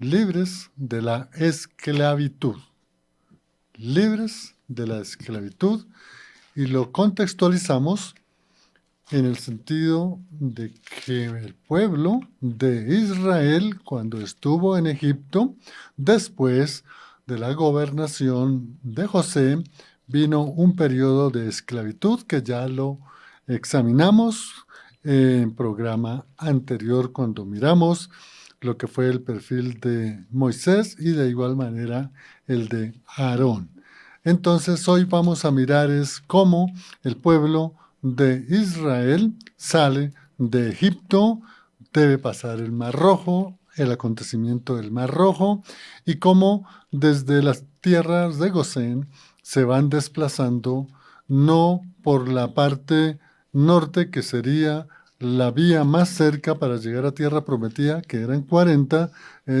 libres de la esclavitud. Libres de la esclavitud, y lo contextualizamos en el sentido de que el pueblo de Israel, cuando estuvo en Egipto, después de la gobernación de José, vino un periodo de esclavitud que ya lo examinamos en programa anterior cuando miramos lo que fue el perfil de Moisés y de igual manera el de Aarón. Entonces hoy vamos a mirar es cómo el pueblo de Israel sale de Egipto, debe pasar el Mar Rojo, el acontecimiento del Mar Rojo, y cómo desde las tierras de Gosén se van desplazando no por la parte norte, que sería la vía más cerca para llegar a Tierra Prometida, que eran 40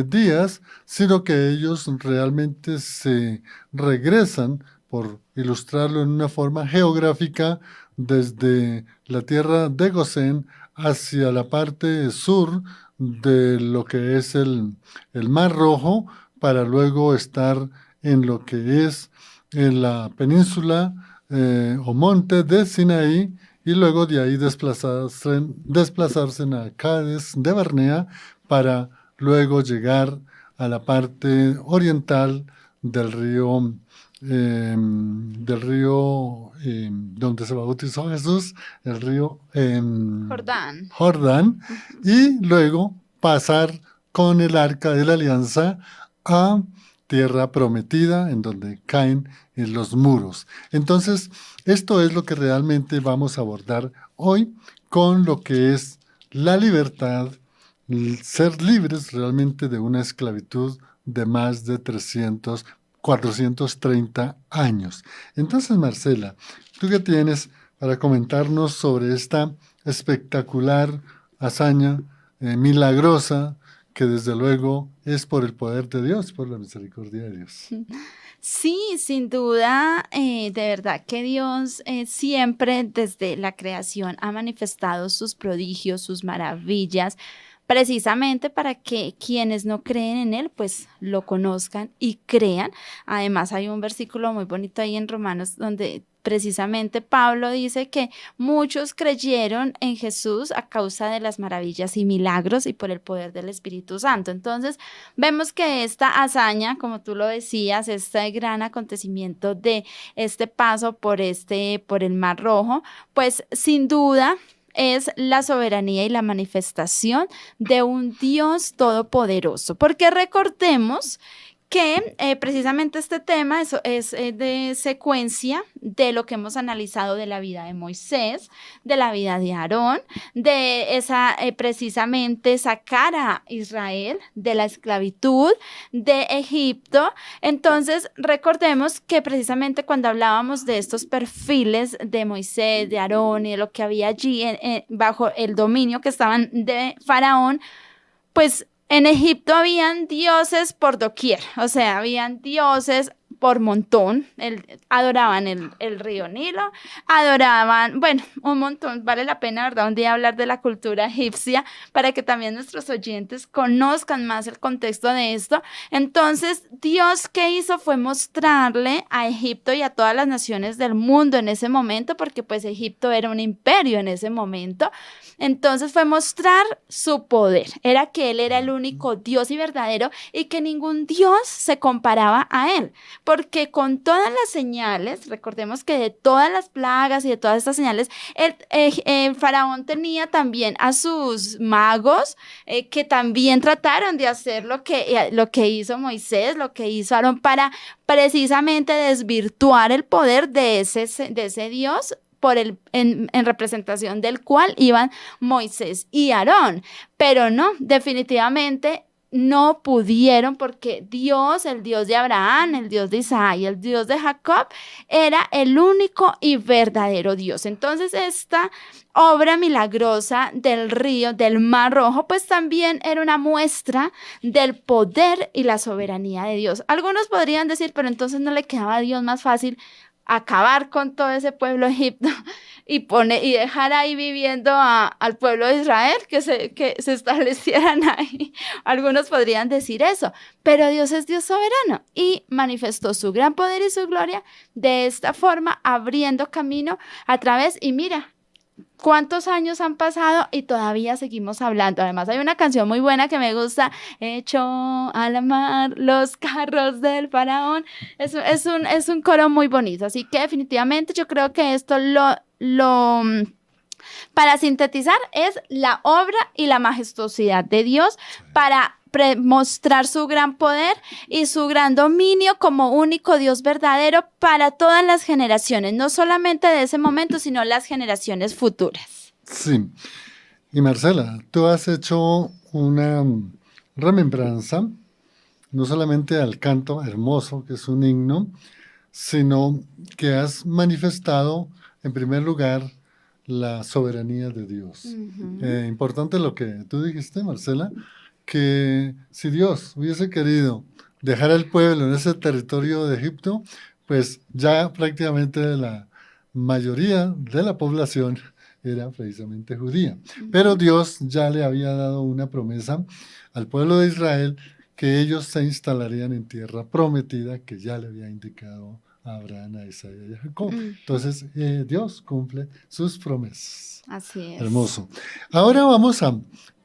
días, sino que ellos realmente se regresan, por ilustrarlo en una forma geográfica, desde la tierra de Gosén hacia la parte sur de lo que es el Mar Rojo, para luego estar en lo que es en la península o monte de Sinaí, y luego de ahí desplazarse a Cades de Barnea para luego llegar a la parte oriental del río donde se bautizó Jesús, el río Jordán, y luego pasar con el Arca de la Alianza a Tierra Prometida, en donde caen en los muros. Entonces, esto es lo que realmente vamos a abordar hoy con lo que es la libertad, ser libres realmente de una esclavitud de más de 430 años. Entonces, Marcela, ¿tú qué tienes para comentarnos sobre esta espectacular hazaña milagrosa, que desde luego es por el poder de Dios, por la misericordia de Dios? Sí, sin duda, de verdad que Dios siempre desde la creación ha manifestado sus prodigios, sus maravillas, precisamente para que quienes no creen en Él, pues lo conozcan y crean. Además, hay un versículo muy bonito ahí en Romanos donde precisamente Pablo dice que muchos creyeron en Jesús a causa de las maravillas y milagros y por el poder del Espíritu Santo. Entonces, vemos que esta hazaña, como tú lo decías, este gran acontecimiento de este paso por el Mar Rojo, pues sin duda es la soberanía y la manifestación de un Dios todopoderoso. Porque recordemos que precisamente este tema es de secuencia de lo que hemos analizado de la vida de Moisés, de la vida de Aarón, de esa precisamente sacar a Israel de la esclavitud de Egipto. Entonces recordemos que precisamente cuando hablábamos de estos perfiles de Moisés, de Aarón y de lo que había allí bajo el dominio que estaban de Faraón, pues en Egipto habían dioses por doquier, o sea, habían dioses por montón, adoraban el río Nilo, adoraban, bueno, un montón, vale la pena, ¿verdad? Un día hablar de la cultura egipcia para que también nuestros oyentes conozcan más el contexto de esto. Entonces, Dios, ¿qué hizo? Fue mostrarle a Egipto y a todas las naciones del mundo en ese momento, porque pues Egipto era un imperio en ese momento. Entonces fue mostrar su poder, era que Él era el único Dios y verdadero y que ningún Dios se comparaba a Él, porque con todas las señales, recordemos que de todas las plagas y de todas estas señales, el faraón tenía también a sus magos que también trataron de hacer lo que hizo Moisés, lo que hizo Aarón, para precisamente desvirtuar el poder de ese Dios en representación del cual iban Moisés y Aarón. Pero no, definitivamente no pudieron, porque Dios, el Dios de Abraham, el Dios de Isaac y el Dios de Jacob, era el único y verdadero Dios. Entonces esta obra milagrosa del río, del Mar Rojo, pues también era una muestra del poder y la soberanía de Dios. Algunos podrían decir, pero entonces no le quedaba a Dios más fácil acabar con todo ese pueblo de Egipto y dejar ahí viviendo al pueblo de Israel, que se establecieran ahí. Algunos podrían decir eso, pero Dios es Dios soberano y manifestó su gran poder y su gloria de esta forma, abriendo camino a través, y mira, ¿cuántos años han pasado y todavía seguimos hablando? Además, hay una canción muy buena que me gusta, Echó a la mar los carros del faraón. Es un coro muy bonito, así que definitivamente yo creo que esto para sintetizar, es la obra y la majestuosidad de Dios para mostrar su gran poder y su gran dominio como único Dios verdadero para todas las generaciones, no solamente de ese momento, sino las generaciones futuras. Sí. Y Marcela, tú has hecho una remembranza, no solamente al canto hermoso, que es un himno, sino que has manifestado, en primer lugar, la soberanía de Dios. Importante lo que tú dijiste, Marcela, que si Dios hubiese querido dejar al pueblo en ese territorio de Egipto, pues ya prácticamente la mayoría de la población era precisamente judía. Pero Dios ya le había dado una promesa al pueblo de Israel que ellos se instalarían en tierra prometida que ya le había indicado a Abraham, a Isaac y a Jacob. Entonces, Dios cumple sus promesas. Así es. Hermoso. Ahora vamos a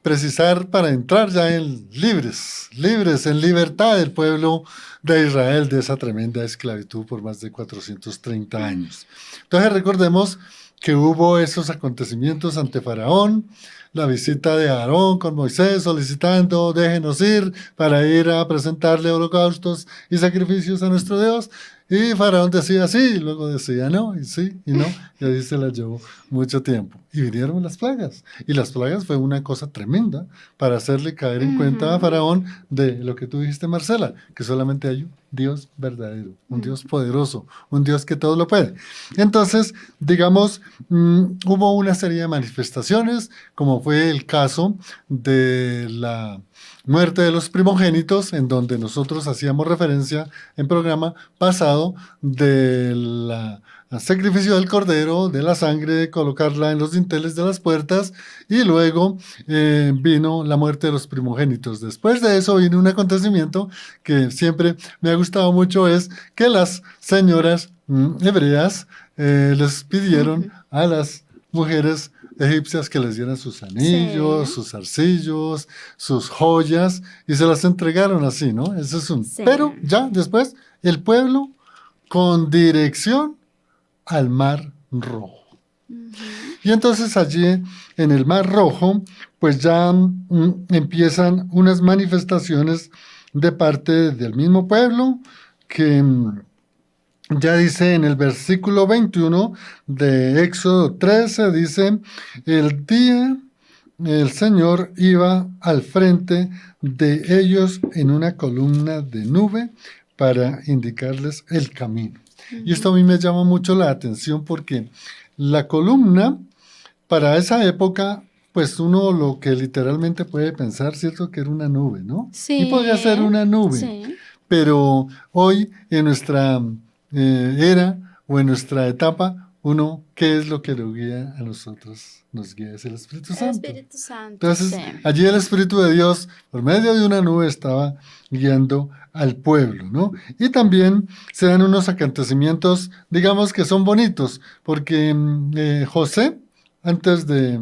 precisar para entrar ya en libres, en libertad del pueblo de Israel de esa tremenda esclavitud por más de 430 años. Entonces recordemos que hubo esos acontecimientos ante Faraón, la visita de Aarón con Moisés solicitando, déjenos ir para ir a presentarle holocaustos y sacrificios a nuestro Dios. Y Faraón decía sí, y luego decía no, y sí, y no, y ahí se la llevó mucho tiempo. Y vinieron las plagas, y las plagas fue una cosa tremenda para hacerle caer en cuenta a Faraón de lo que tú dijiste, Marcela, que solamente hay un Dios verdadero, un Dios poderoso, un Dios que todo lo puede. Entonces, digamos, hubo una serie de manifestaciones, como fue el caso de la muerte de los primogénitos, en donde nosotros hacíamos referencia en programa pasado del sacrificio del cordero, de la sangre, colocarla en los dinteles de las puertas, y luego vino la muerte de los primogénitos. Después de eso vino un acontecimiento que siempre me ha gustado mucho, es que las señoras hebreas les pidieron a las mujeres egipcias que les dieran sus anillos, sus zarcillos, sus joyas, y se las entregaron así, ¿no? Ese es un... Sí. Pero ya después, el pueblo con dirección al Mar Rojo. Y entonces allí en el Mar Rojo, pues ya empiezan unas manifestaciones de parte del mismo pueblo que... ya dice en el versículo 21 de Éxodo 13, dice, el día el Señor iba al frente de ellos en una columna de nube para indicarles el camino. Y esto a mí me llama mucho la atención porque la columna, para esa época, pues uno lo que literalmente puede pensar, ¿cierto? Que era una nube, ¿no? Sí. Y podría ser una nube. Sí. Pero hoy en nuestra... era o en nuestra etapa, ¿qué es lo que lo guía a nosotros? Nos guía es el Espíritu Santo. El Espíritu Santo. Entonces, sí. allí el Espíritu de Dios, por medio de una nube, estaba guiando al pueblo, ¿no? Y también se dan unos acontecimientos, digamos que son bonitos, porque José, antes de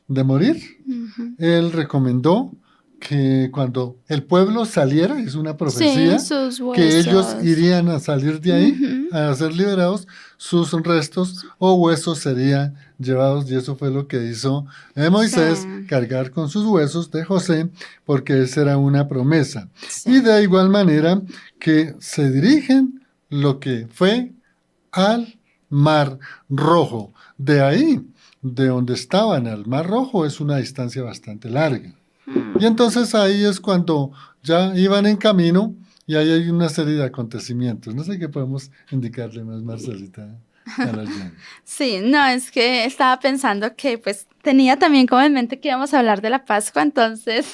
morir, él recomendó que cuando el pueblo saliera, es una profecía, que ellos irían a salir de ahí, a ser liberados, sus restos o huesos serían llevados, y eso fue lo que hizo Moisés, cargar con sus huesos de José, porque esa era una promesa. Y de igual manera que se dirigen lo que fue al Mar Rojo. De ahí, de donde estaban al Mar Rojo, es una distancia bastante larga. Y entonces ahí es cuando ya iban en camino y ahí hay una serie de acontecimientos. No sé qué podemos indicarle más, Marcelita, a la gente. Sí, no, es que estaba pensando que pues tenía también como en mente que íbamos a hablar de la Pascua, entonces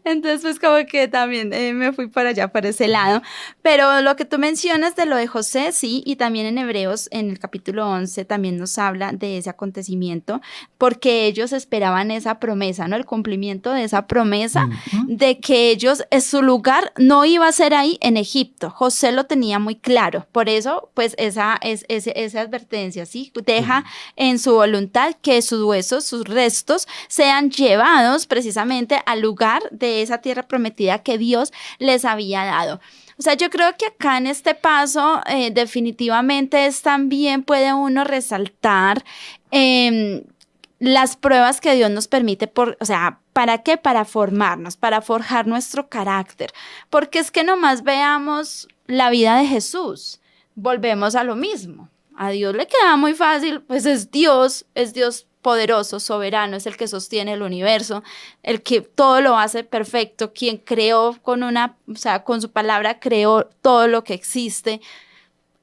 Entonces, pues como que también me fui para allá, para ese lado. Pero lo que tú mencionas de lo de José, sí, y también en Hebreos, en el capítulo 11, también nos habla de ese acontecimiento, porque ellos esperaban esa promesa, ¿no? El cumplimiento de esa promesa Ujú. de que ellos, su lugar no iba a ser ahí en Egipto. José lo tenía muy claro. Por eso, pues esa advertencia, ¿sí? Deja en su voluntad que sus huesos, sus restos, sean llevados precisamente al lugar de esa tierra prometida que Dios les había dado. O sea, yo creo que acá en este paso definitivamente es también puede uno resaltar las pruebas que Dios nos permite, o sea, ¿para qué? Para formarnos, para forjar nuestro carácter. Porque es que nomás veamos la vida de Jesús, volvemos a lo mismo. A Dios le queda muy fácil, pues es Dios poderoso, soberano, es el que sostiene el universo, el que todo lo hace perfecto, quien creó o sea, con su palabra creó todo lo que existe.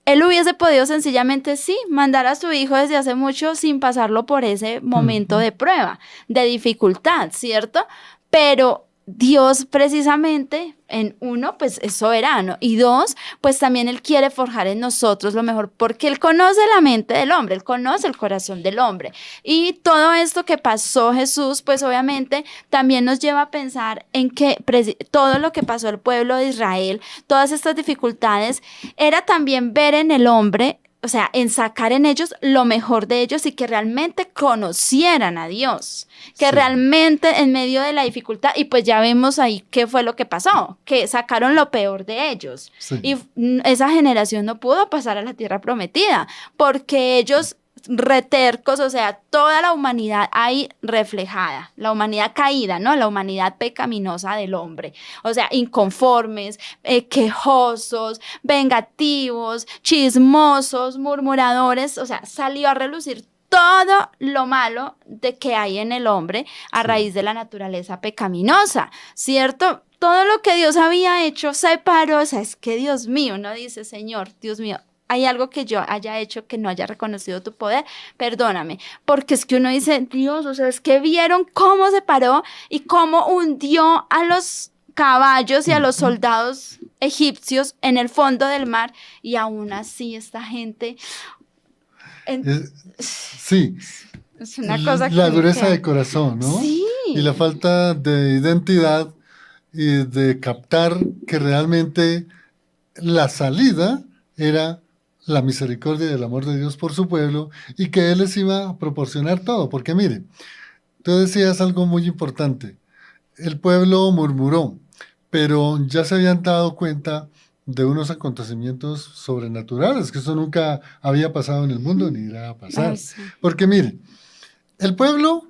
Él hubiese podido sencillamente, sí, mandar a su hijo desde hace mucho sin pasarlo por ese momento Ujú. de prueba, de dificultad, ¿cierto? Pero Dios precisamente, en uno, pues es soberano, y dos, pues también Él quiere forjar en nosotros lo mejor, porque Él conoce la mente del hombre, Él conoce el corazón del hombre. Y todo esto que pasó Jesús, pues obviamente también nos lleva a pensar en que todo lo que pasó el pueblo de Israel, todas estas dificultades, era también ver en el hombre, o sea, en sacar en ellos lo mejor de ellos y que realmente conocieran a Dios, que Sí, realmente en medio de la dificultad, y pues ya vemos ahí qué fue lo que pasó, que sacaron lo peor de ellos. sí. Y esa generación no pudo pasar a la tierra prometida, porque ellos retercos, o sea, toda la humanidad ahí reflejada, la humanidad caída, ¿no? La humanidad pecaminosa del hombre, o sea, inconformes, quejosos, vengativos, chismosos, murmuradores, o sea, salió a relucir todo lo malo de que hay en el hombre a Sí. raíz de la naturaleza pecaminosa, ¿cierto? Todo lo que Dios había hecho se paró, o sea, es que Dios mío, no dice, Señor, Dios mío, hay algo que yo haya hecho que no haya reconocido tu poder, perdóname, porque es que uno dice, Dios, o sea, es que vieron cómo se paró y cómo hundió a los caballos y a los Ujú. soldados egipcios en el fondo del mar, y aún así esta gente en- Sí, es una cosa la dureza de que corazón, ¿no? sí, Y la falta de identidad y de captar que realmente la salida era la misericordia y el amor de Dios por su pueblo y que Él les iba a proporcionar todo. Porque mire, tú decías algo muy importante. El pueblo murmuró, pero ya se habían dado cuenta de unos acontecimientos sobrenaturales, que eso nunca había pasado en el mundo ni irá a ay, pasar. sí. Porque mire, el pueblo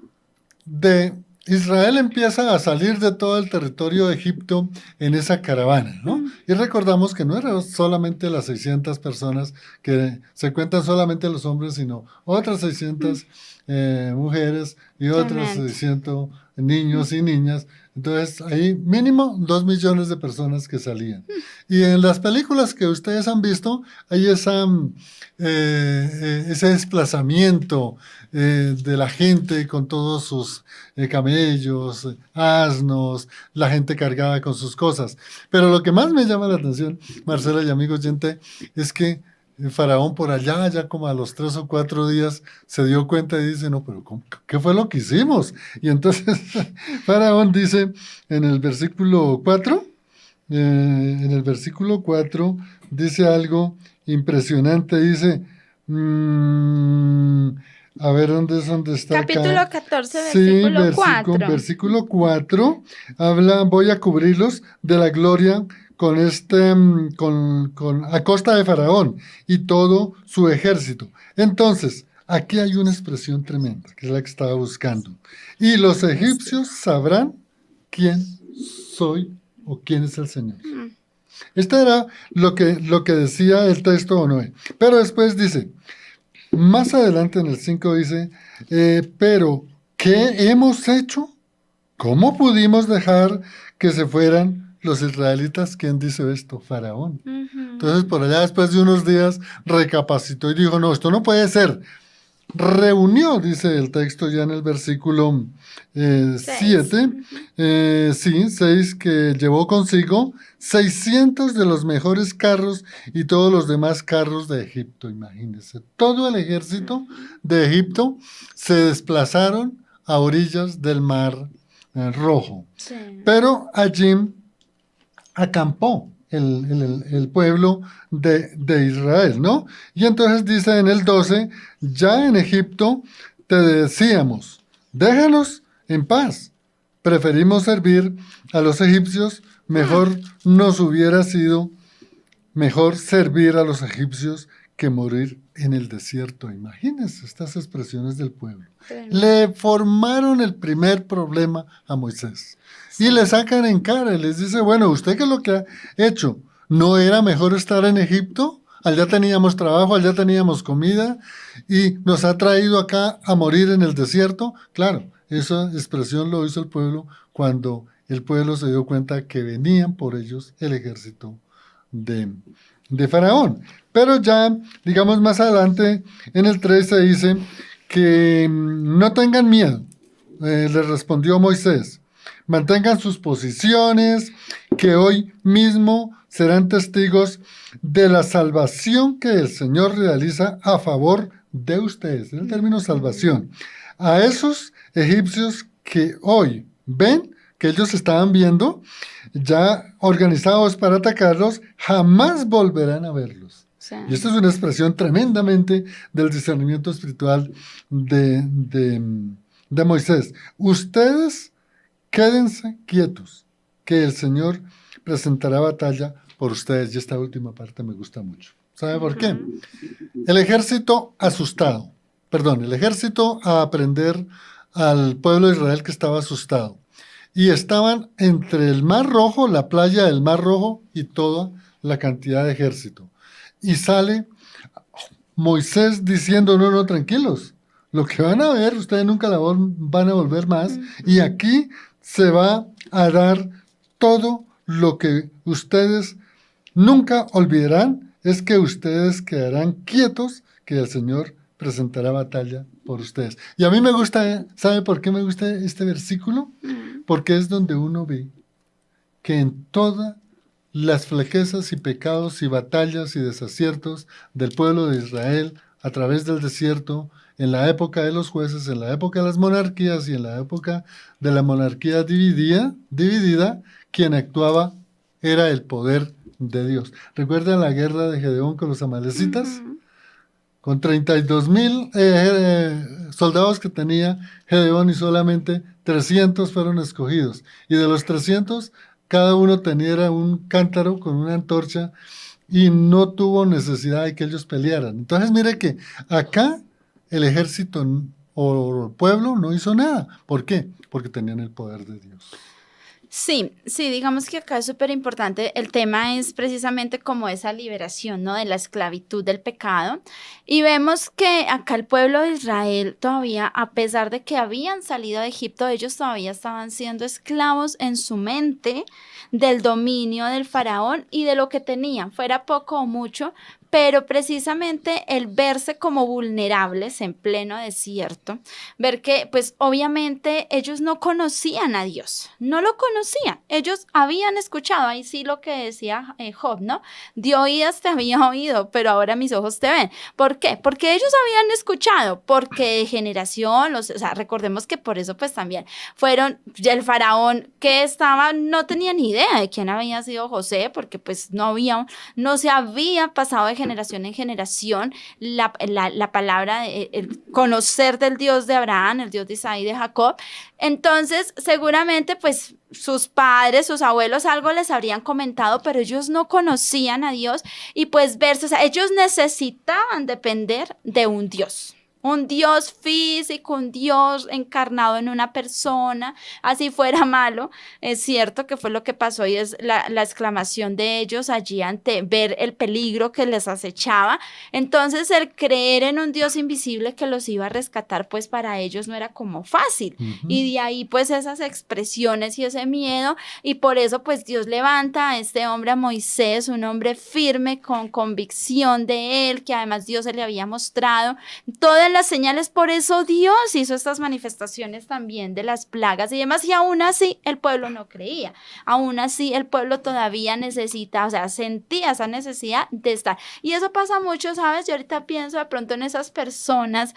de Israel empieza a salir de todo el territorio de Egipto en esa caravana, ¿no? Mm, Y recordamos que no eran solamente las 600 personas que se cuentan solamente los hombres, sino otras mm, 600 mujeres y otros tremendo. 600 Mm, niños y niñas. Entonces, ahí mínimo 2 millones de personas que salían. Y en las películas que ustedes han visto, hay ese desplazamiento de la gente con todos sus camellos, asnos, la gente cargada con sus cosas. Pero lo que más me llama la atención, Marcela y amigos oyente, es que el Faraón por allá, ya como a los 3 o 4 días, se dio cuenta y dice, no, pero ¿qué fue lo que hicimos? Y entonces Faraón dice en el versículo 4, dice algo impresionante, dice, mm, a ver dónde está acá. Capítulo 14, Sí, versículo 4. versículo 4 habla, voy a cubrirlos de la gloria con a costa de Faraón y todo su ejército. Entonces, aquí hay una expresión tremenda, que es la que estaba buscando. Y los egipcios sabrán quién soy o quién es el Señor. Mm, Esto era lo que decía el texto de Noé. Pero después dice, más adelante en el 5 dice, pero ¿qué hemos hecho? ¿Cómo pudimos dejar que se fueran los israelitas? ¿Quién dice esto? Faraón. ujú. Entonces por allá después de unos días recapacitó y dijo, no, esto no puede ser. reunió, dice el texto ya en el versículo 7, 6, que llevó consigo 600 de los mejores carros y todos los demás carros de Egipto. Imagínense, todo el ejército de Egipto se desplazaron a orillas del Mar Rojo. Sí. Pero allí acampó el pueblo de Israel, ¿no? Y entonces dice en el 12, ya en Egipto te decíamos, déjanos en paz, preferimos servir a los egipcios, mejor nos hubiera sido mejor servir a los egipcios que morir en el desierto. Imagínense estas expresiones del pueblo. Le formaron el primer problema a Moisés. Y le sacan en cara y les dice, bueno, ¿usted qué es lo que ha hecho? ¿No era mejor estar en Egipto? Allá teníamos trabajo, allá teníamos comida y nos ha traído acá a morir en el desierto. Claro, esa expresión lo hizo el pueblo cuando el pueblo se dio cuenta que venían por ellos el ejército de Faraón. Pero ya, digamos más adelante, en el 13 dice que no tengan miedo, le respondió Moisés. Mantengan sus posiciones, que hoy mismo serán testigos de la salvación que el Señor realiza a favor de ustedes. En el término salvación. A esos egipcios que hoy ven, que ellos estaban viendo, ya organizados para atacarlos, jamás volverán a verlos. Sí. Y esta es una expresión tremendamente del discernimiento espiritual de Moisés. Ustedes quédense quietos, que el Señor presentará batalla por ustedes. Y esta última parte me gusta mucho. ¿Sabe por qué? El ejército el ejército a aprender al pueblo de Israel que estaba asustado. Y estaban entre el Mar Rojo, la playa del Mar Rojo y toda la cantidad de ejército. Y sale Moisés diciendo, no, tranquilos, lo que van a ver, ustedes nunca la van a volver más. Y aquí se va a dar todo lo que ustedes nunca olvidarán, es que ustedes quedarán quietos, que el Señor presentará batalla por ustedes. Y a mí me gusta, ¿sabe por qué me gusta este versículo? Porque es donde uno ve que en todas las flaquezas y pecados y batallas y desaciertos del pueblo de Israel a través del desierto, en la época de los jueces, en la época de las monarquías y en la época de la monarquía dividida, quien actuaba era el poder de Dios. ¿Recuerdan la guerra de Gedeón con los amalecitas? Con 32,000 soldados que tenía Gedeón y solamente 300 fueron escogidos. Y de los 300, cada uno tenía un cántaro con una antorcha y no tuvo necesidad de que ellos pelearan. Entonces mire que acá el ejército o el pueblo no hizo nada. ¿Por qué? Porque tenían el poder de Dios. Sí, digamos que acá es súper importante, el tema es precisamente como esa liberación, ¿no? De la esclavitud del pecado, y vemos que acá el pueblo de Israel todavía, a pesar de que habían salido de Egipto, ellos todavía estaban siendo esclavos en su mente del dominio del faraón y de lo que tenían, fuera poco o mucho, pero precisamente el verse como vulnerables en pleno desierto, ver que pues obviamente ellos no conocían a Dios, no lo conocían, ellos habían escuchado, ahí sí lo que decía Job, ¿no? De oídas te había oído, pero ahora mis ojos te ven. ¿Por qué? Porque ellos habían escuchado, porque de generación, o sea, recordemos que por eso pues también fueron, el faraón que estaba, no tenía ni idea de quién había sido José, porque pues no se había pasado de generación en generación la palabra, el conocer del Dios de Abraham, el Dios de Isaac y de Jacob. Entonces, seguramente, pues, sus padres, sus abuelos, algo les habrían comentado, pero ellos no conocían a Dios y pues verse, o sea, ellos necesitaban depender de un Dios físico, un Dios encarnado en una persona, así fuera malo. Es cierto que fue lo que pasó y es la exclamación de ellos allí ante ver el peligro que les acechaba. Entonces el creer en un Dios invisible que los iba a rescatar, pues para ellos no era como fácil. Y de ahí pues esas expresiones y ese miedo, y por eso pues Dios levanta a este hombre, a Moisés, un hombre firme con convicción de él, que además Dios se le había mostrado toda veían las señales, por eso Dios hizo estas manifestaciones también de las plagas y demás, y aún así el pueblo no creía, aún así el pueblo todavía necesita, o sea, sentía esa necesidad de estar. Y eso pasa mucho, ¿sabes? Yo ahorita pienso de pronto en esas personas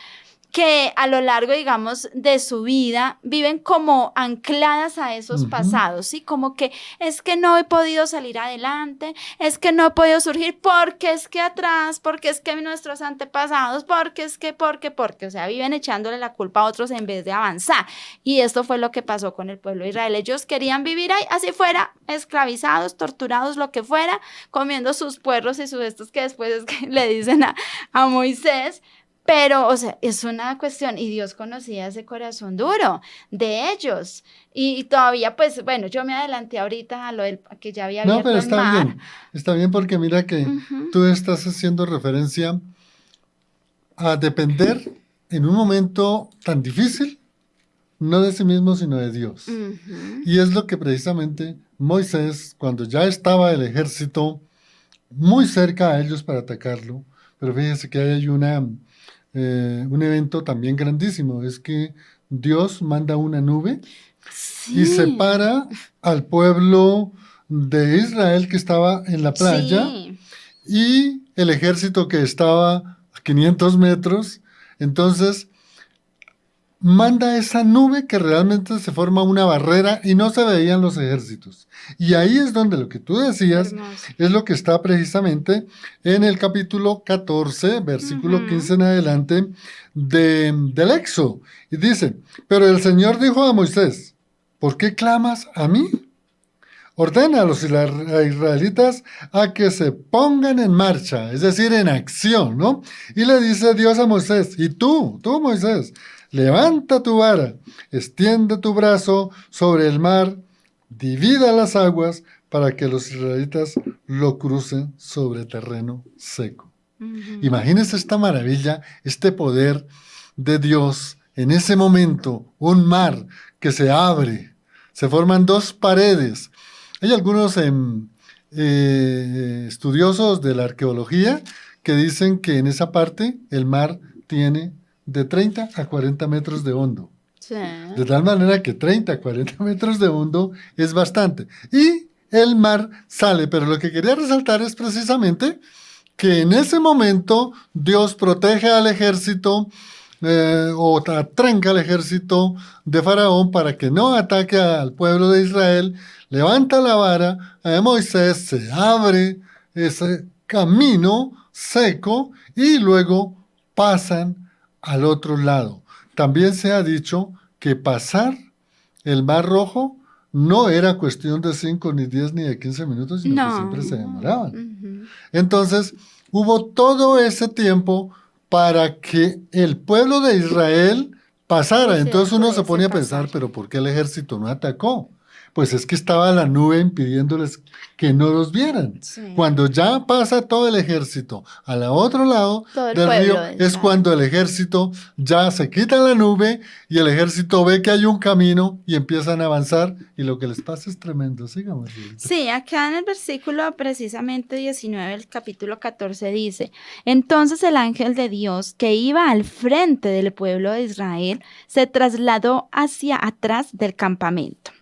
que a lo largo, digamos, de su vida viven como ancladas a esos pasados, ¿sí? Como que es que no he podido salir adelante, es que no he podido surgir, porque es que atrás, porque es que nuestros antepasados, porque es que, porque, o sea, viven echándole la culpa a otros en vez de avanzar. Y esto fue lo que pasó con el pueblo de Israel. Ellos querían vivir ahí, así fuera, esclavizados, torturados, lo que fuera, comiendo sus puerros y sus estos que después es que le dicen a Moisés. Pero, o sea, es una cuestión, y Dios conocía ese corazón duro de ellos. Y todavía, pues, bueno, yo me adelanté ahorita a lo del que ya había No, abierto pero el mar. está bien porque mira que tú estás haciendo referencia a depender en un momento tan difícil, no de sí mismo, sino de Dios. Y es lo que precisamente Moisés, cuando ya estaba el ejército muy cerca a ellos para atacarlo, pero fíjese que hay un evento también grandísimo, es que Dios manda una nube y Sí, separa al pueblo de Israel que estaba en la playa sí. y el ejército que estaba a 500 metros. Entonces manda esa nube que realmente se forma una barrera y no se veían los ejércitos. Y ahí es donde lo que tú decías Hermoso. es lo que está precisamente en el capítulo 14, versículo 15 en adelante del Éxodo. Y dice, pero el Señor dijo a Moisés, ¿por qué clamas a mí? Ordena a los israelitas a que se pongan en marcha, es decir, en acción, ¿no? Y le dice Dios a Moisés, y tú Moisés, levanta tu vara, extiende tu brazo sobre el mar, divida las aguas para que los israelitas lo crucen sobre terreno seco. Imagínense esta maravilla, este poder de Dios en ese momento, un mar que se abre, se forman dos paredes. Hay algunos estudiosos de la arqueología que dicen que en esa parte el mar tiene de 30 a 40 metros de hondo. Sí. De tal manera que 30 a 40 metros de hondo es bastante. Y el mar sale, pero lo que quería resaltar es precisamente que en ese momento Dios protege al ejército o atranca al ejército de Faraón para que no ataque al pueblo de Israel, levanta la vara, Moisés se abre ese camino seco y luego pasan al otro lado. También se ha dicho que pasar el Mar Rojo no era cuestión de 5, ni 10, ni de 15 minutos, sino que siempre se demoraban. Entonces, hubo todo ese tiempo para que el pueblo de Israel pasara. Entonces uno se pone a pensar, ¿pero por qué el ejército no atacó? Pues es que estaba la nube impidiéndoles que no los vieran. Sí. Cuando ya pasa todo el ejército al otro lado del río, es cuando el ejército ya se quita la nube y el ejército ve que hay un camino y empiezan a avanzar y lo que les pasa es tremendo. Sigamos. Sí, acá en el versículo precisamente 19 del capítulo 14 dice, entonces el ángel de Dios que iba al frente del pueblo de Israel se trasladó hacia atrás del campamento.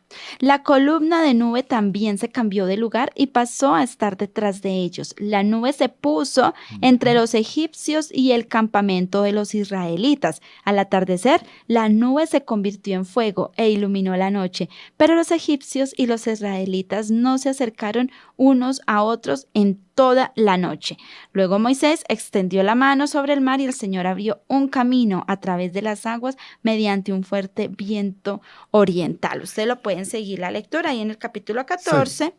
La columna de nube también se cambió de lugar y pasó a estar detrás de ellos. La nube se puso entre los egipcios y el campamento de los israelitas. Al atardecer, la nube se convirtió en fuego e iluminó la noche, pero los egipcios y los israelitas no se acercaron unos a otros en toda la noche. Luego Moisés extendió la mano sobre el mar y el Señor abrió un camino a través de las aguas mediante un fuerte viento oriental. Ustedes lo pueden seguir la lectura ahí en el capítulo 14.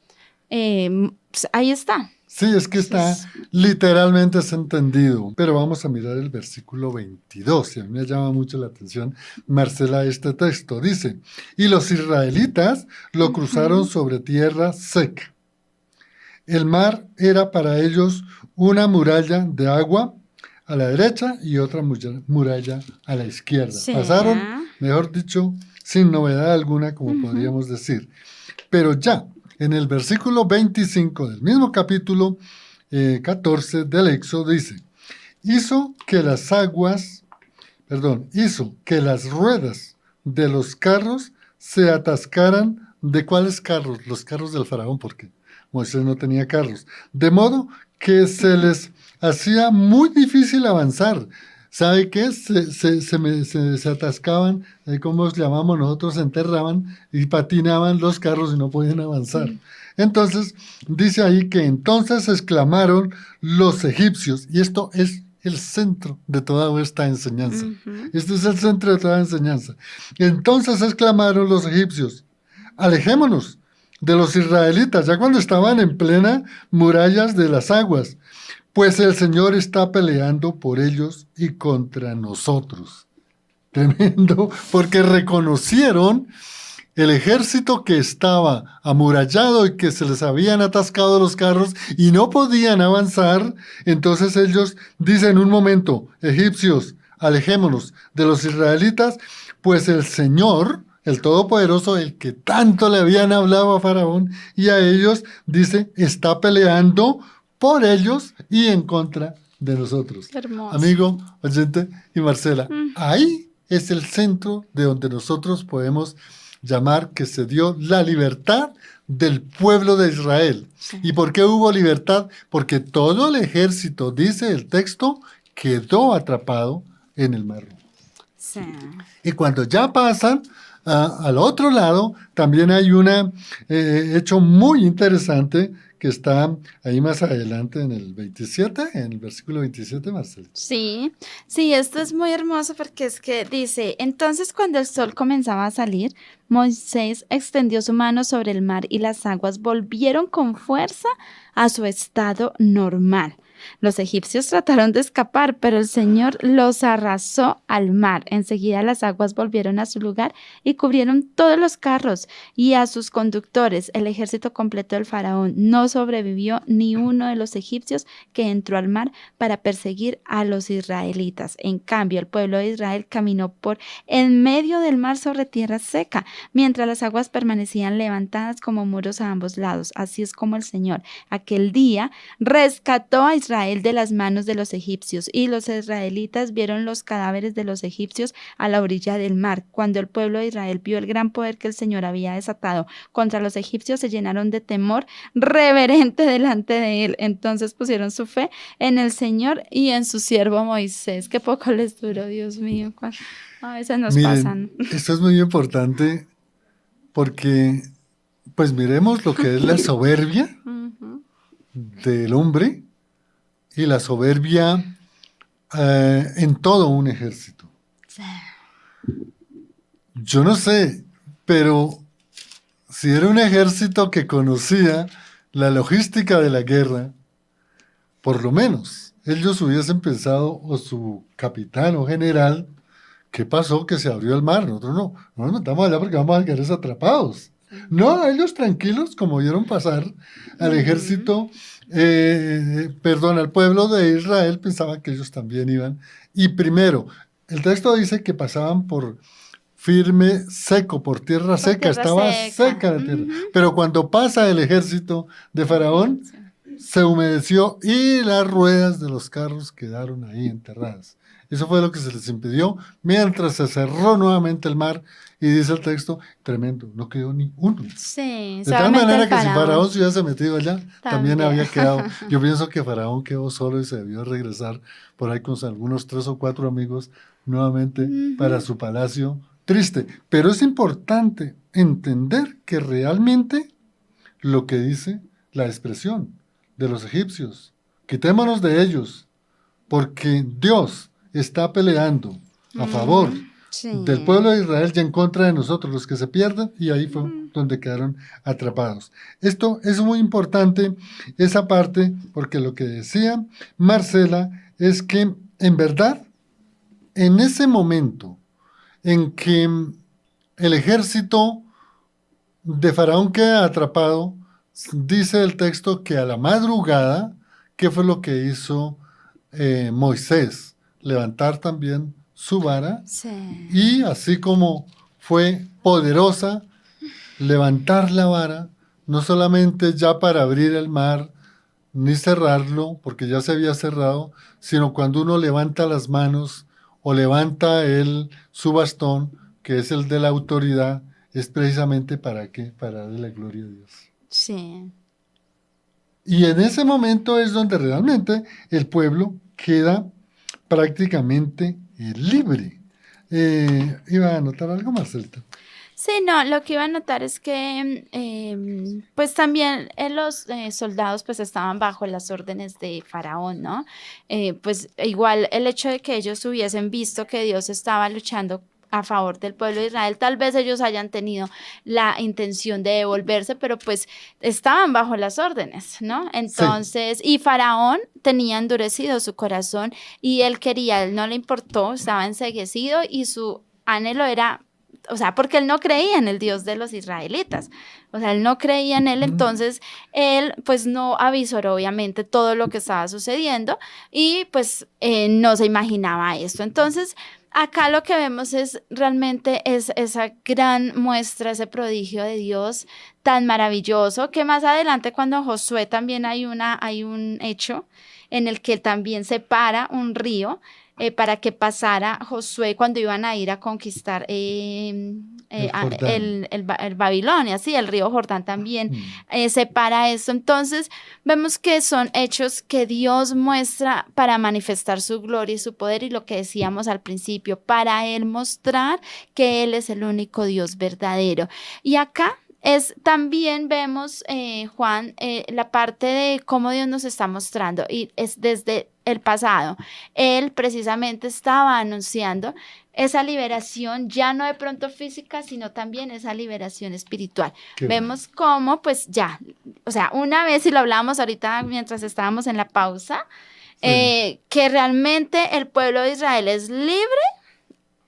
Sí. Ahí está. Sí, es que está literalmente es entendido. Pero vamos a mirar el versículo 22. Y a mí me llama mucho la atención, Marcela, este texto. Dice, y los israelitas lo cruzaron sobre tierra seca. El mar era para ellos una muralla de agua a la derecha y otra muralla a la izquierda. Sí. Pasaron, mejor dicho, sin novedad alguna, como podríamos decir. Pero ya, en el versículo 25 del mismo capítulo 14 del Éxodo dice, hizo que las aguas hizo que las ruedas de los carros se atascaran. ¿De cuáles carros? Los carros del faraón, porque Moisés no tenía carros. De modo que se les hacía muy difícil avanzar. ¿Sabe qué? Se atascaban, como los llamamos nosotros, se enterraban y patinaban los carros y no podían avanzar. Entonces, dice ahí que entonces exclamaron los egipcios, y esto es el centro de toda esta enseñanza. Este es el centro de toda enseñanza. Entonces exclamaron los egipcios, alejémonos de los israelitas, ya cuando estaban en plena murallas de las aguas, pues el Señor está peleando por ellos y contra nosotros. Tremendo, porque reconocieron el ejército que estaba amurallado y que se les habían atascado los carros y no podían avanzar. Entonces ellos dicen un momento, egipcios, alejémonos de los israelitas, pues el Señor, el Todopoderoso, el que tanto le habían hablado a Faraón y a ellos, dice, está peleando por ellos y en contra de nosotros. Hermoso. Amigo, oyente y Marcela, ahí es el centro de donde nosotros podemos llamar que se dio la libertad del pueblo de Israel. Sí. ¿Y por qué hubo libertad? Porque todo el ejército, dice el texto, quedó atrapado en el mar. Sí. Y cuando ya pasan al otro lado, también hay un hecho muy interesante que está ahí más adelante en el 27, en el versículo 27, Marcela. Sí, esto es muy hermoso porque es que dice, entonces cuando el sol comenzaba a salir, Moisés extendió su mano sobre el mar y las aguas volvieron con fuerza a su estado normal. Los egipcios trataron de escapar, pero el Señor los arrasó al mar. Enseguida las aguas volvieron a su lugar y cubrieron todos los carros y a sus conductores. El ejército completo del faraón no sobrevivió ni uno de los egipcios que entró al mar para perseguir a los israelitas. En cambio, el pueblo de Israel caminó por en medio del mar sobre tierra seca, mientras las aguas permanecían levantadas como muros a ambos lados. Así es como el Señor aquel día rescató a Israel de las manos de los egipcios, y los israelitas vieron los cadáveres de los egipcios a la orilla del mar. Cuando el pueblo de Israel vio el gran poder que el Señor había desatado contra los egipcios, se llenaron de temor reverente delante de él. Entonces pusieron su fe en el Señor y en su siervo Moisés. Qué poco les duró, Dios mío. A veces nos pasan. Esto es muy importante porque, pues miremos lo que es la soberbia del hombre y la soberbia en todo un ejército. Sí. Yo no sé, pero si era un ejército que conocía la logística de la guerra, por lo menos ellos hubiesen pensado, o su capitán o general, ¿qué pasó? Que se abrió el mar. Nosotros no nos metamos allá porque vamos a quedar atrapados. No, ellos tranquilos, como vieron pasar al ejército, al pueblo de Israel, pensaban que ellos también iban. Y primero, el texto dice que pasaban por firme, seco, por tierra seca, estaba seca la tierra. Pero cuando pasa el ejército de Faraón, se humedeció y las ruedas de los carros quedaron ahí enterradas. Eso fue lo que se les impidió mientras se cerró nuevamente el mar. Y dice el texto, tremendo, no quedó ni uno. Sí, de tal manera que si Faraón se hubiese metido allá, también había quedado. Yo pienso que Faraón quedó solo y se debió regresar por ahí con algunos 3 o 4 amigos nuevamente para su palacio. Triste, pero es importante entender que realmente lo que dice la expresión de los egipcios, quitémonos de ellos, porque Dios está peleando a favor del pueblo de Israel y en contra de nosotros, los que se pierden, y ahí fue donde quedaron atrapados. Esto es muy importante, esa parte, porque lo que decía Marcela es que, en verdad, en ese momento en que el ejército de Faraón queda atrapado, dice el texto que a la madrugada, ¿qué fue lo que hizo Moisés? Levantar también su vara, y así como fue poderosa, levantar la vara, no solamente ya para abrir el mar, ni cerrarlo, porque ya se había cerrado, sino cuando uno levanta las manos o levanta su bastón, que es el de la autoridad, es precisamente ¿para qué? Para darle la gloria a Dios. Sí. Y en ese momento es donde realmente el pueblo queda prácticamente libre. Iba a anotar algo, Marcelita. Sí, no, lo que iba a notar es que pues también los soldados pues estaban bajo las órdenes de Faraón, ¿no? Pues igual el hecho de que ellos hubiesen visto que Dios estaba luchando a favor del pueblo de Israel, tal vez ellos hayan tenido la intención de devolverse, pero pues estaban bajo las órdenes, ¿no? Entonces, y Faraón tenía endurecido su corazón y él no le importó, estaba enceguecido y su anhelo era, o sea, porque él no creía en el Dios de los israelitas, o sea, él no creía en él, entonces él pues no avisoró obviamente todo lo que estaba sucediendo y pues no se imaginaba esto. Entonces, acá lo que vemos es realmente esa gran muestra, ese prodigio de Dios tan maravilloso, que más adelante cuando Josué también hay un hecho en el que también separa un río para que pasara Josué cuando iban a ir a conquistar el Babilonia, sí, el río Jordán también separa esto. Entonces vemos que son hechos que Dios muestra para manifestar su gloria y su poder y lo que decíamos al principio, para Él mostrar que Él es el único Dios verdadero. Y acá también vemos, Juan, la parte de cómo Dios nos está mostrando y es desde el pasado. Él precisamente estaba anunciando esa liberación, ya no de pronto física, sino también esa liberación espiritual. Vemos cómo, pues ya, o sea, una vez, y lo hablábamos ahorita mientras estábamos en la pausa, que realmente el pueblo de Israel es libre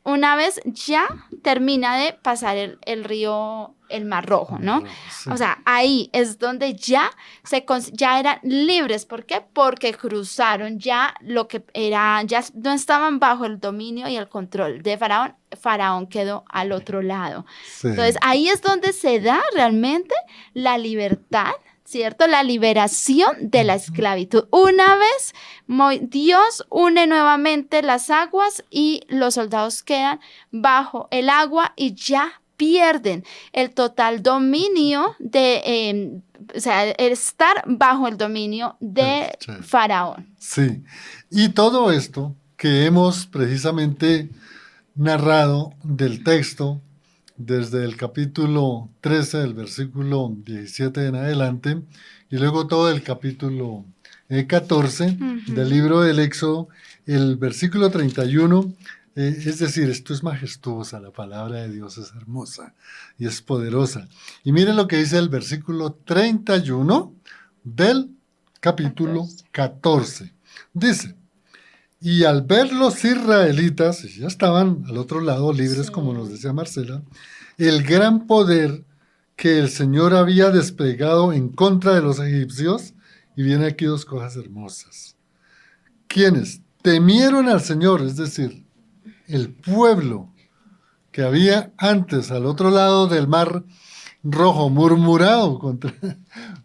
una vez ya termina de pasar el río, el Mar Rojo, ¿no? Sí. O sea, ahí es donde ya eran libres. ¿Por qué? Porque cruzaron ya lo que era, ya no estaban bajo el dominio y el control de Faraón. Faraón quedó al otro lado. Sí. Entonces, ahí es donde se da realmente la libertad, ¿cierto? La liberación de la esclavitud. Una vez Dios une nuevamente las aguas y los soldados quedan bajo el agua y ya pierden el total dominio o sea, el estar bajo el dominio de Faraón. Sí, y todo esto que hemos precisamente narrado del texto, desde el capítulo 13, del versículo 17 en adelante, y luego todo el capítulo 14 del libro del Éxodo, el versículo 31, es decir, esto es majestuosa, la palabra de Dios es hermosa y es poderosa. Y miren lo que dice el versículo 31 del capítulo 14. Dice: y al ver los israelitas, ya estaban al otro lado libres, como nos decía Marcela, el gran poder que el Señor había desplegado en contra de los egipcios, y vienen aquí dos cosas hermosas. Quienes temieron al Señor, es decir, el pueblo que había antes al otro lado del Mar Rojo murmurado contra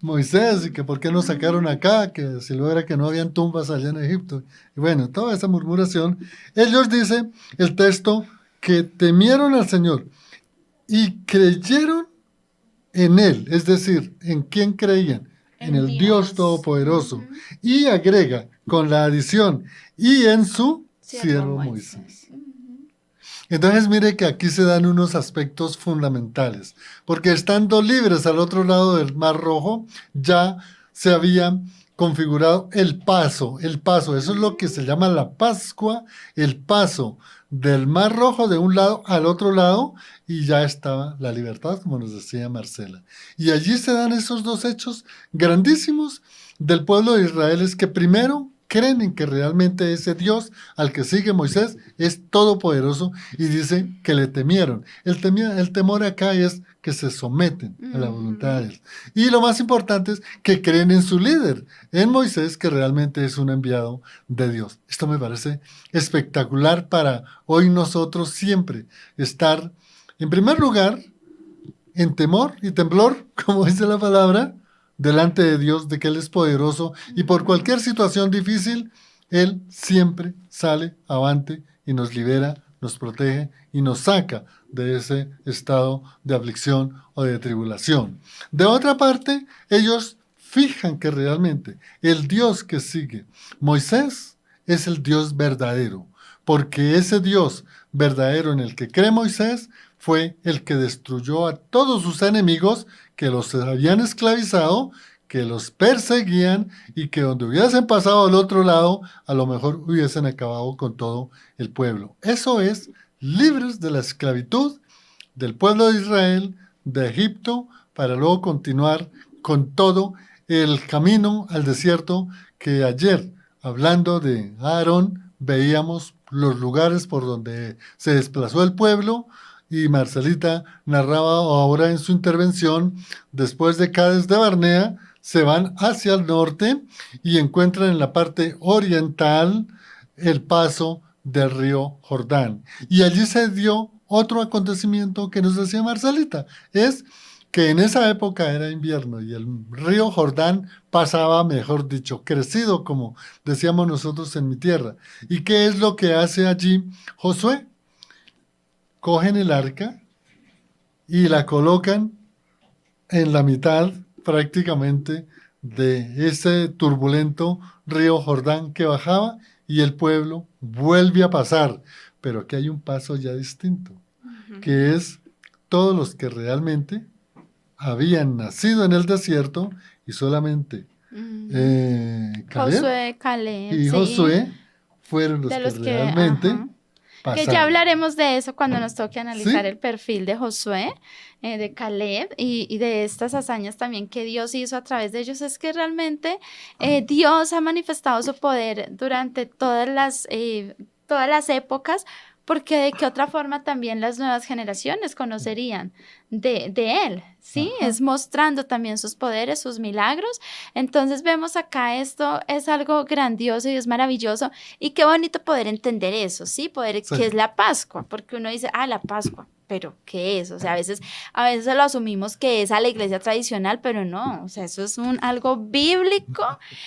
Moisés y que por qué nos sacaron acá, que si lo era que no habían tumbas allá en Egipto. Y bueno, toda esa murmuración, ellos dice el texto que temieron al Señor y creyeron en Él, es decir, ¿en quién creían? En el Dios Todopoderoso. Y agrega con la adición, y en su siervo Moisés. Entonces mire que aquí se dan unos aspectos fundamentales, porque estando libres al otro lado del Mar Rojo, ya se había configurado el paso, eso es lo que se llama la Pascua, el paso del Mar Rojo de un lado al otro lado, y ya estaba la libertad, como nos decía Marcela. Y allí se dan esos dos hechos grandísimos del pueblo de Israel, es que primero creen en que realmente ese Dios al que sigue Moisés es todopoderoso y dice que le temieron. El temor acá es que se someten a la voluntad de Él. Y lo más importante es que creen en su líder, en Moisés, que realmente es un enviado de Dios. Esto me parece espectacular para hoy nosotros siempre estar, en primer lugar, en temor y temblor, como dice la palabra, delante de Dios, de que Él es poderoso y por cualquier situación difícil, Él siempre sale avante y nos libera, nos protege y nos saca de ese estado de aflicción o de tribulación. De otra parte, ellos fijan que realmente el Dios que sigue Moisés es el Dios verdadero, porque ese Dios verdadero en el que cree Moisés fue el que destruyó a todos sus enemigos que los habían esclavizado, que los perseguían y que donde hubiesen pasado al otro lado, a lo mejor hubiesen acabado con todo el pueblo. Eso es libres de la esclavitud del pueblo de Israel, de Egipto, para luego continuar con todo el camino al desierto que ayer, hablando de Aarón, veíamos los lugares por donde se desplazó el pueblo y Marcelita narraba ahora en su intervención, después de Cades de Barnea, se van hacia el norte y encuentran en la parte oriental el paso del río Jordán. Y allí se dio otro acontecimiento que nos decía Marcelita, es que en esa época era invierno y el río Jordán pasaba, mejor dicho, crecido, como decíamos nosotros en mi tierra. ¿Y qué es lo que hace allí Josué? Cogen el arca y la colocan en la mitad prácticamente de ese turbulento río Jordán que bajaba y el pueblo vuelve a pasar. Pero aquí hay un paso ya distinto, que es todos los que realmente habían nacido en el desierto y solamente Josué, Caleb, y sí. Josué fueron los que realmente pasaron. Que ya hablaremos de eso cuando nos toque analizar ¿Sí? el perfil de Josué, de Caleb y de estas hazañas también que Dios hizo a través de ellos. Es que realmente Dios ha manifestado su poder durante todas las épocas, porque de qué otra forma también las nuevas generaciones conocerían de Él, ¿sí? Ajá. Es mostrando también sus poderes, sus milagros. Entonces vemos acá esto es algo grandioso y es maravilloso y qué bonito poder entender eso, ¿sí? Poder, Sí. ¿qué es la Pascua? Porque uno dice, la Pascua, pero ¿qué es? O sea, a veces lo asumimos que es a la iglesia tradicional, pero no, o sea, eso es algo bíblico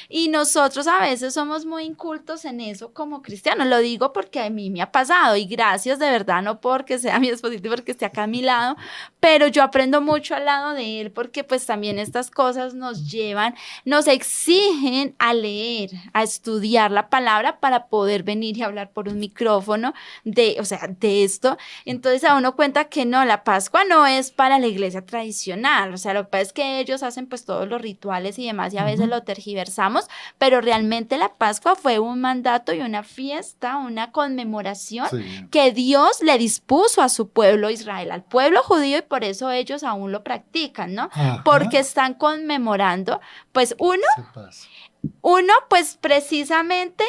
y nosotros a veces somos muy incultos en eso como cristianos. Lo digo porque a mí me ha pasado y gracias de verdad, no porque sea mi esposito y porque esté acá a mi lado, pero yo aprendo mucho al lado de él porque pues también estas cosas nos llevan, nos exigen a leer, a estudiar la palabra para poder venir y hablar por un micrófono de esto. Entonces a uno cuenta que no, la Pascua no es para la iglesia tradicional, o sea, lo que pasa es que ellos hacen pues todos los rituales y demás y a veces lo tergiversamos, pero realmente la Pascua fue un mandato y una fiesta, una conmemoración que Dios le dispuso a su pueblo Israel, al pueblo judío, y por eso ellos aún lo practican, ¿no? Ajá. Porque están conmemorando, pues uno, pues precisamente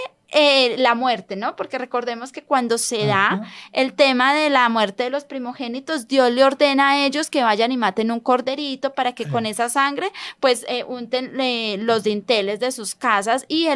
la muerte, ¿no? Porque recordemos que cuando se da el tema de la muerte de los primogénitos, Dios le ordena a ellos que vayan y maten un corderito para que con esa sangre, pues, unten los dinteles de sus casas y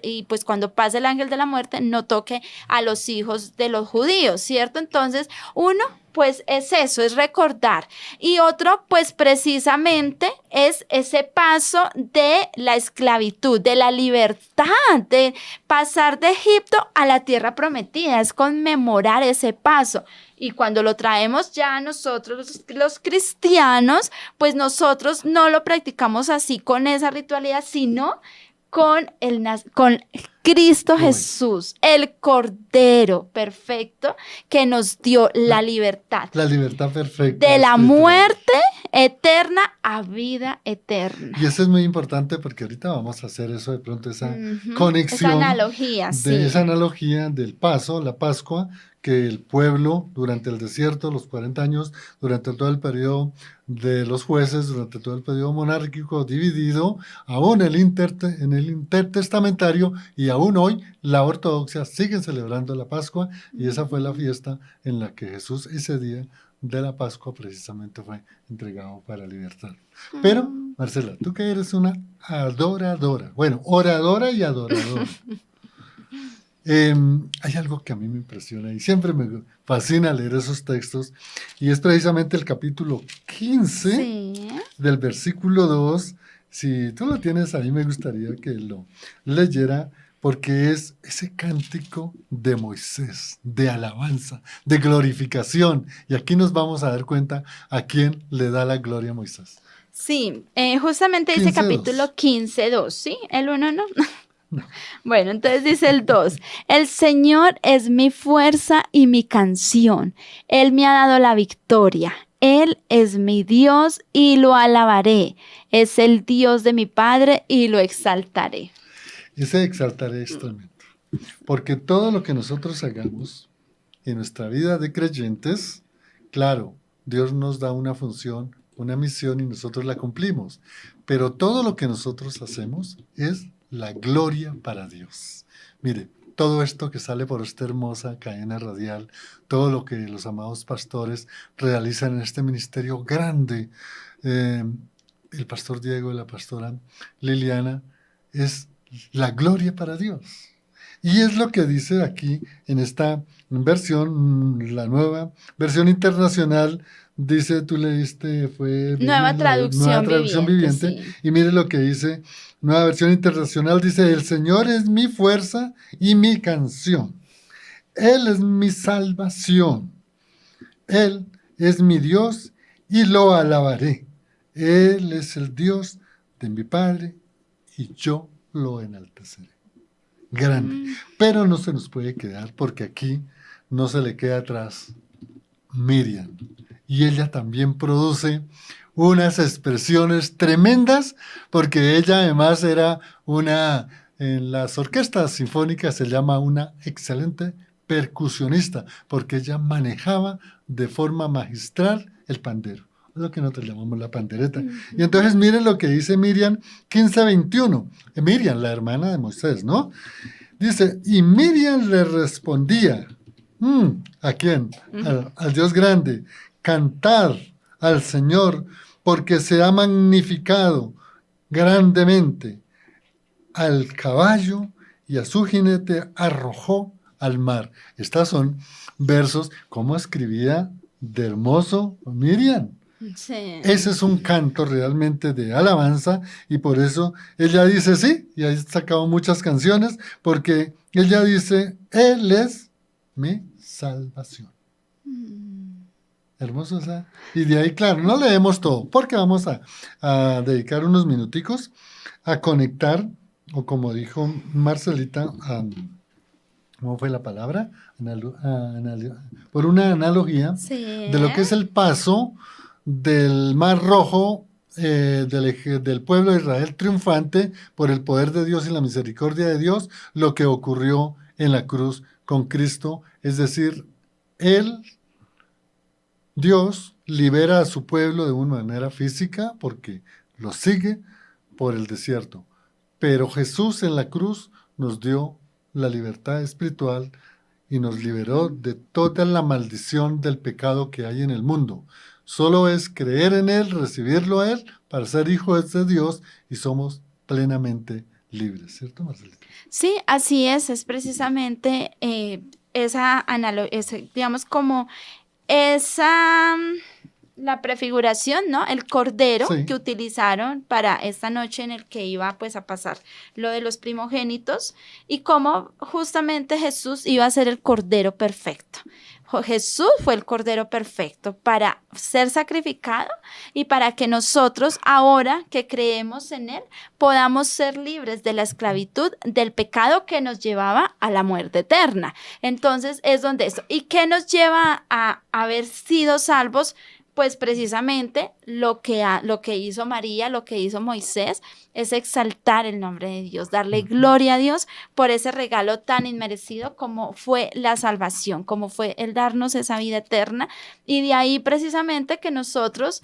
y pues cuando pase el ángel de la muerte no toque a los hijos de los judíos, ¿cierto? Entonces, uno, pues es eso, es recordar. Y otro, pues precisamente es ese paso de la esclavitud, de la libertad, de pasar de Egipto a la tierra prometida, es conmemorar ese paso. Y cuando lo traemos ya nosotros, los cristianos, pues nosotros no lo practicamos así con esa ritualidad, sino con Cristo Jesús, el Cordero perfecto que nos dio la libertad. La libertad perfecta. De la muerte eterna a vida eterna. Y eso es muy importante porque ahorita vamos a hacer eso de pronto, esa conexión. Esa analogía, esa analogía del paso, la Pascua, que el pueblo durante el desierto, los 40 años, durante todo el periodo de los jueces, durante todo el periodo monárquico dividido, aún en el intertestamentario y aún hoy la ortodoxia siguen celebrando la Pascua y esa fue la fiesta en la que Jesús ese día de la Pascua precisamente fue entregado para libertad. Pero, Marcela, tú que eres una adoradora, bueno, oradora y adoradora. Hay algo que a mí me impresiona y siempre me fascina leer esos textos y es precisamente el capítulo 15 del versículo 2. Si tú lo tienes ahí, me gustaría que lo leyera porque es ese cántico de Moisés, de alabanza, de glorificación. Y aquí nos vamos a dar cuenta a quién le da la gloria a Moisés. Sí, justamente dice 15:2. capítulo 15:2, ¿sí? El 1 no. No. Bueno, entonces dice el 2. El Señor es mi fuerza y mi canción. Él me ha dado la victoria. Él es mi Dios y lo alabaré. Es el Dios de mi Padre y lo exaltaré. Ese exaltaré es tremendo. Porque todo lo que nosotros hagamos en nuestra vida de creyentes, claro, Dios nos da una función, una misión y nosotros la cumplimos. Pero todo lo que nosotros hacemos es la gloria para Dios. Mire, todo esto que sale por esta hermosa cadena radial, todo lo que los amados pastores realizan en este ministerio grande, el pastor Diego y la pastora Liliana, es la gloria para Dios. Y es lo que dice aquí en esta versión, la nueva versión internacional, dice, tú leíste, fue Nueva traducción viviente, sí. y mire lo que dice, nueva versión internacional, dice, el Señor es mi fuerza y mi canción, Él es mi salvación, Él es mi Dios y lo alabaré, Él es el Dios de mi Padre y yo lo enalteceré. Grande, pero no se nos puede quedar porque aquí no se le queda atrás Miriam, y ella también produce unas expresiones tremendas porque ella además era en las orquestas sinfónicas se llama una excelente percusionista porque ella manejaba de forma magistral el pandero, lo que nosotros llamamos la pandereta. Y entonces miren lo que dice Miriam 15:21, Miriam, la hermana de Moisés, ¿no? Dice, y Miriam le respondía, ¿a quién? Al Dios grande, cantad al Señor, porque se ha magnificado grandemente. Al caballo y a su jinete arrojó al mar. Estos son versos, como escribía de hermoso Miriam. Sí. Ese es un canto realmente de alabanza y por eso ella dice sí, y ha sacado muchas canciones, porque ella dice, Él es mi salvación. Hermoso, ¿sabes? Y de ahí, claro, no leemos todo, porque vamos a dedicar unos minuticos a conectar, o como dijo Marcelita, ¿cómo fue la palabra? Por una analogía Sí. de lo que es el paso del Mar Rojo del pueblo de Israel triunfante por el poder de Dios y la misericordia de Dios, lo que ocurrió en la cruz con Cristo, es decir, Dios libera a su pueblo de una manera física porque lo sigue por el desierto, pero Jesús en la cruz nos dio la libertad espiritual y nos liberó de toda la maldición del pecado que hay en el mundo. Solo es creer en Él, recibirlo a Él, para ser hijos de Dios y somos plenamente libres, ¿cierto, Marcelita? Sí, así es precisamente esa analogía, digamos como esa, la prefiguración, ¿no? El cordero Sí. que utilizaron para esta noche en el que iba pues a pasar lo de los primogénitos y cómo justamente Jesús iba a ser el cordero perfecto. Jesús fue el cordero perfecto para ser sacrificado y para que nosotros ahora que creemos en él podamos ser libres de la esclavitud del pecado que nos llevaba a la muerte eterna. Entonces es donde esto. ¿Y qué nos lleva a haber sido salvos? Pues precisamente lo que hizo María, lo que hizo Moisés, es exaltar el nombre de Dios, darle gloria a Dios por ese regalo tan inmerecido como fue la salvación, como fue el darnos esa vida eterna. Y de ahí precisamente que nosotros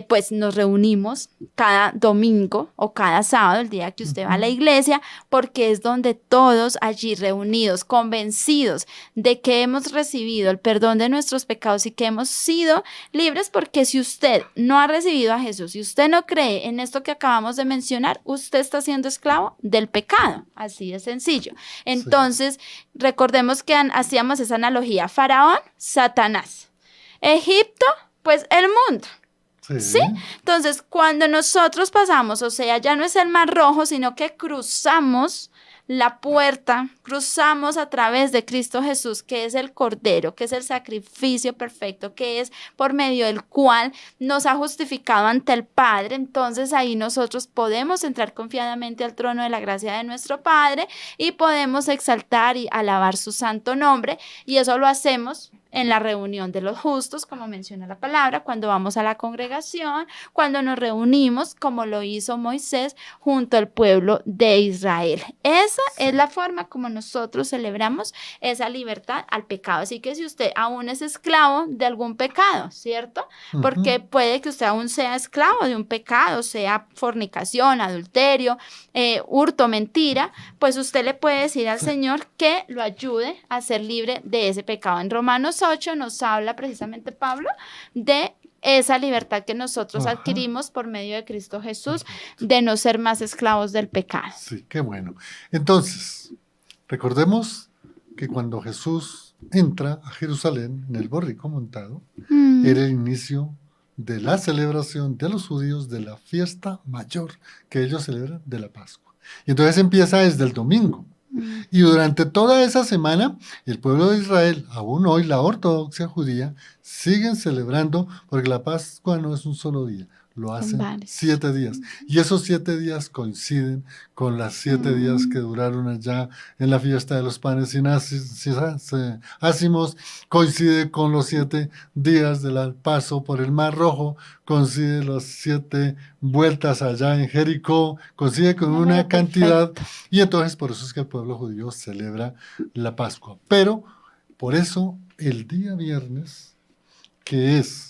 pues nos reunimos cada domingo o cada sábado, el día que usted va a la iglesia, porque es donde todos allí reunidos, convencidos de que hemos recibido el perdón de nuestros pecados y que hemos sido libres, porque si usted no ha recibido a Jesús, si usted no cree en esto que acabamos de mencionar, usted está siendo esclavo del pecado, así de sencillo. Entonces, recordemos que hacíamos esa analogía, Faraón, Satanás, Egipto, pues el mundo. ¿Sí? Entonces, cuando nosotros pasamos, o sea, ya no es el Mar Rojo, sino que cruzamos la puerta, cruzamos a través de Cristo Jesús, que es el Cordero, que es el sacrificio perfecto, que es por medio del cual nos ha justificado ante el Padre. Entonces ahí nosotros podemos entrar confiadamente al trono de la gracia de nuestro Padre y podemos exaltar y alabar su santo nombre, y eso lo hacemos en la reunión de los justos, como menciona la palabra, cuando vamos a la congregación, cuando nos reunimos, como lo hizo Moisés junto al pueblo de Israel. Esa es la forma como nosotros celebramos esa libertad al pecado. Así que si usted aún es esclavo de algún pecado, ¿cierto? Porque puede que usted aún sea esclavo de un pecado, sea fornicación, adulterio, hurto, mentira, pues usted le puede decir al Señor que lo ayude a ser libre de ese pecado. En Romanos 8 nos habla precisamente Pablo de esa libertad que nosotros adquirimos por medio de Cristo Jesús, de no ser más esclavos del pecado. Sí, qué bueno. Entonces, recordemos que cuando Jesús entra a Jerusalén en el borrico montado, era el inicio de la celebración de los judíos de la fiesta mayor que ellos celebran de la Pascua. Y entonces empieza desde el domingo. Y durante toda esa semana, el pueblo de Israel, aún hoy la ortodoxia judía, siguen celebrando, porque la Pascua no es un solo día, lo hacen 7 días. Y esos 7 días coinciden con las 7 días que duraron allá en la fiesta de los panes sin ácimos, coincide con los 7 días del paso por el Mar Rojo, coincide las 7 vueltas allá en Jericó, coincide con una cantidad, y entonces por eso es que el pueblo judío celebra la Pascua. Pero por eso el día viernes, que es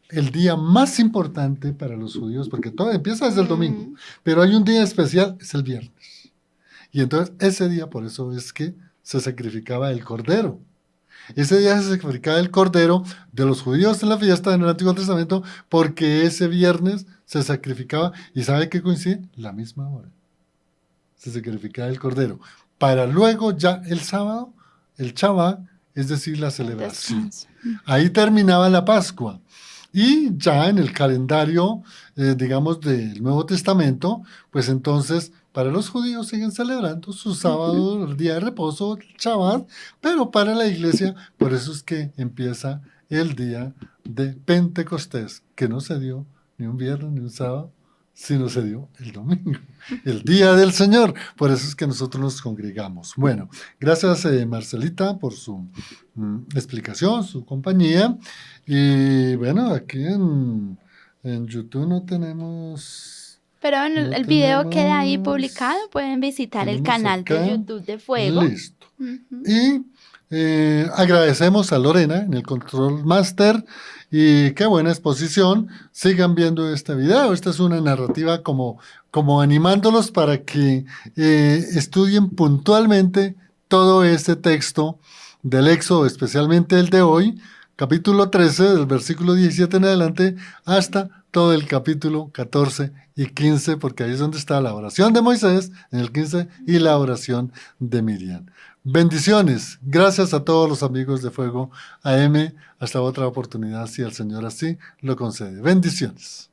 el día más importante para los judíos, porque todo empieza desde el domingo, pero hay un día especial, es el viernes. Y entonces ese día, por eso es que se sacrificaba el cordero. Ese día se sacrificaba el cordero de los judíos en la fiesta en el Antiguo Testamento, porque ese viernes se sacrificaba, y ¿sabe qué coincide? La misma hora. Se sacrificaba el cordero. Para luego ya el sábado, el Shabbat, es decir, la celebración. Ahí terminaba la Pascua. Y ya en el calendario, digamos, del Nuevo Testamento, pues entonces para los judíos siguen celebrando su sábado, el día de reposo, el Shabbat, pero para la iglesia, por eso es que empieza el día de Pentecostés, que no se dio ni un viernes ni un sábado, sino se dio el domingo, el día del Señor. Por eso es que nosotros nos congregamos. Bueno, gracias Marcelita por su explicación, su compañía. Y bueno, aquí en YouTube no tenemos... Pero el video queda ahí publicado, pueden visitar el canal de YouTube de Fuego. Listo. Y agradecemos a Lorena en el Control Master, y qué buena exposición. Sigan viendo este video. Esta es una narrativa como animándolos para que estudien puntualmente todo este texto del Éxodo, especialmente el de hoy, capítulo 13, del versículo 17 en adelante, hasta todo el capítulo 14 y 15, porque ahí es donde está la oración de Moisés, en el 15, y la oración de Miriam. Bendiciones. Gracias a todos los amigos de Fuego AM. Hasta otra oportunidad, si el Señor así lo concede. Bendiciones.